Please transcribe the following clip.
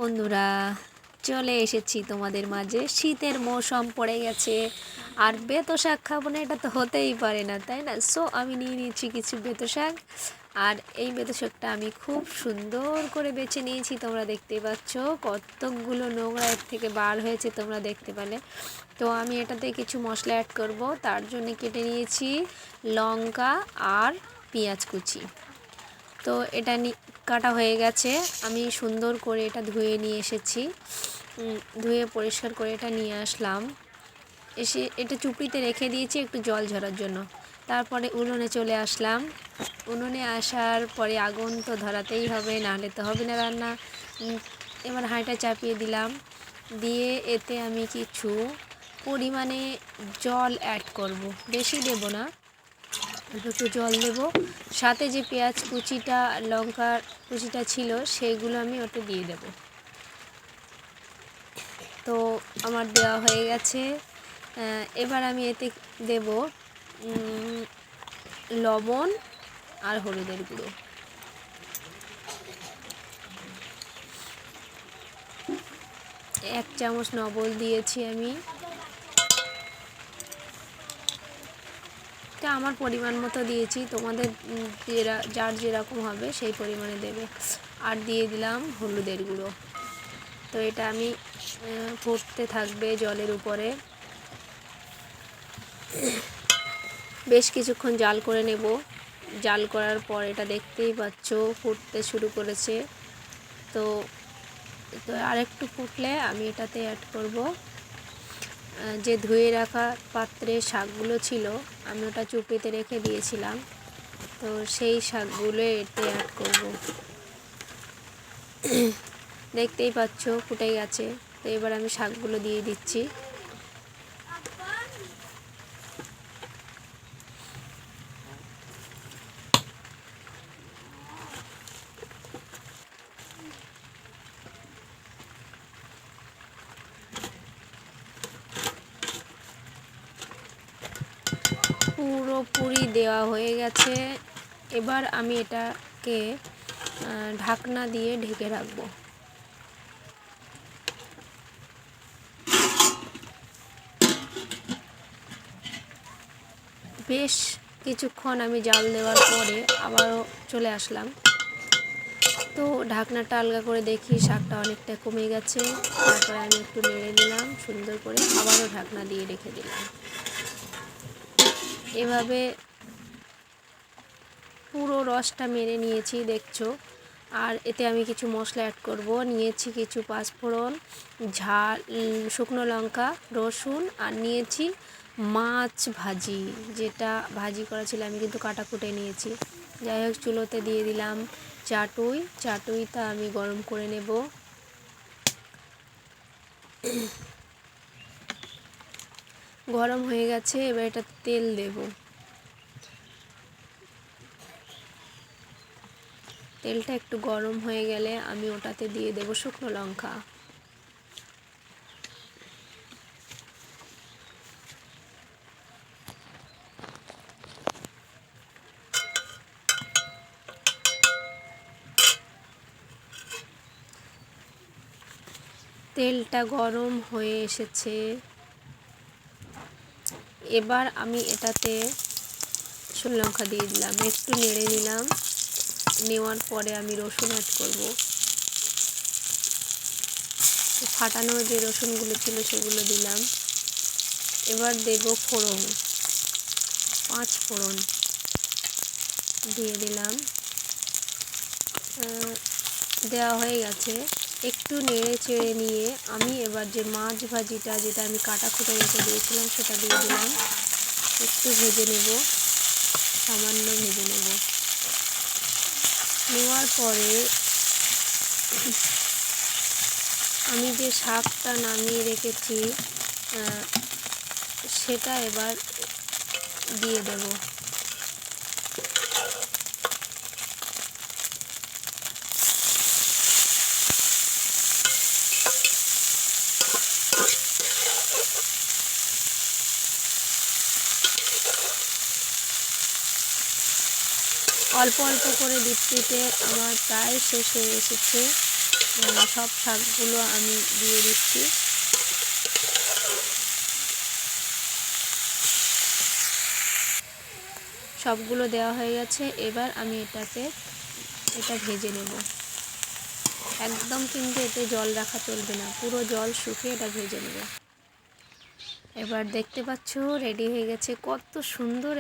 বন্ধুরা, চলে এসেছি তোমাদের মাঝে। শীতের মৌসুম পড়ে গেছে আর বেতো শাক খাবো না, এটা তো হতেই পারে না, তাই না? সো আমি নিয়ে নিয়েছি কিছু বেতো শাক। আর এই বেতো শাকটা আমি খুব সুন্দর করে বেছে নিয়েছি। তোমরা দেখতে পাচ্ছ কতগুলো নোংরা এর থেকে বার হয়েছে, তোমরা দেখতে পেলে। তো আমি এটাতে কিছু মশলা অ্যাড করব, তার জন্য কেটে নিয়েছি লঙ্কা আর পেঁয়াজ কুচি। তো এটা কাটা হয়ে গেছে। আমি সুন্দর করে এটা ধুয়ে নিয়ে এসেছি, ধুয়ে পরিষ্কার করে এটা নিয়ে আসলাম। এসে এটা চুপড়িতে রেখে দিয়েছি একটু জল ঝরার জন্য। তারপরে উনুনে চলে আসলাম। উনুনে আসার পরে আগুন তো ধরাতেই হবে, নাহলে তো হবে না রান্না। এবার হাঁড়িটা চাপিয়ে দিলাম, দিয়ে এতে আমি কিছু পরিমাণে জল অ্যাড করব, বেশি দেব না, একটু জল দেব। সাথে যে পেঁয়াজ কুচিটা লঙ্কার কুচিটা ছিল সেগুলো আমি ওতে দিয়ে দেব। তো আমার দেওয়া হয়ে গেছে। এবার আমি এতে দেব লবণ আর হলুদের গুঁড়ো। এক চামচ লবণ দিয়েছি আমি। এটা আমার পরিমাণ মতো দিয়েছি, তোমাদের যার যেরকম হবে সেই পরিমাণে দেবে। আর দিয়ে দিলাম হলুদের গুঁড়ো। তো এটা আমি ফুটতে থাকবে জলের উপরে। বেশ কিছুক্ষণ জাল করে নেব। জাল করার পর এটা দেখতেই পাচ্ছ ফুটতে শুরু করেছে। তো আরেকটু ফুটলে আমি এটাতে অ্যাড করব যে ধুয়ে রাখা পাত্রে শাকগুলো ছিল, আমি ওটা চুপড়িতে রেখে দিয়েছিলাম। তো সেই শাকগুলো এতে অ্যাড করব। দেখতেই পাচ্ছ ফুটে গেছে। তো এবার আমি শাকগুলো দিয়ে দিচ্ছি। পুরোপুরি দেওয়া হয়ে গেছে। এবার আমি এটাকে ঢাকনা দিয়ে ঢেকে রাখবো। বেশ কিছুক্ষণ আমি জাল দেওয়ার পরে আবারও চলে আসলাম। তো ঢাকনাটা আলগা করে দেখি শাকটা অনেকটা কমে গেছে। তারপরে আমি একটু নেড়ে নিলাম সুন্দর করে, আবারও ঢাকনা দিয়ে রেখে দিলাম। এভাবে পুরো রসটা মেরে নিয়েছি দেখছো। আর এতে আমি কিছু মশলা অ্যাড করব। নিয়েছি কিছু পাঁচফোড়ন, ঝাল, শুকনো লঙ্কা, রসুন, আর নিয়েছি মাছ ভাজি, যেটা ভাজি করা ছিল, আমি কিন্তু কাটা কুটে নিয়েছি। যাই হোক, চুলোতে দিয়ে দিলাম চাটুইটা আমি গরম করে নেব। গরম হয়ে গেছে, এবার এটা তেল দেব। তেলটা একটু গরম হয়ে গেলে আমি ওটাতে দিয়ে দেব শুকনো লঙ্কা। তেলটা গরম হয়ে এসেছে। এবার আমি এটাতে শুকনো লঙ্কা দিয়ে দিলাম, একটু নেড়ে নিলাম। নেওয়ার পরে আমি রসুন অ্যাড করব। ফাটানো যে রসুনগুলো ছিল সেগুলো দিলাম। এবার দেব ফোড়ন, 5 ফোড়ন দিয়ে দিলাম। দেওয়া হয়ে গেছে। একটু নেড়ে চেড়ে নিয়ে আমি এবার যে মাছ ভাজিটা, যেটা আমি কাটা কুটে রেখে দিয়েছিলাম, সেটা দিয়ে দিলাম। একটু ভেজে নেব, সামান্য ভেজে নেব। নেওয়ার পরে আমি যে শাকটা নামিয়ে রেখেছি সেটা এবার দিয়ে দেব। অল্প অল্প করে দিতে আমার প্রায় শেষ হয়ে এসেছে। সব শাকগুলো আমি দিয়ে দিচ্ছি। সবগুলো দেওয়া হয়ে গেছে। এবার আমি এটা ভেজে নেব। একদম কিন্তু এতে জল রাখা চলবে না, পুরো জল শুকিয়ে এটা ভেজে নেব। এবার দেখতে পাচ্ছ রেডি হয়ে গেছে। কত সুন্দর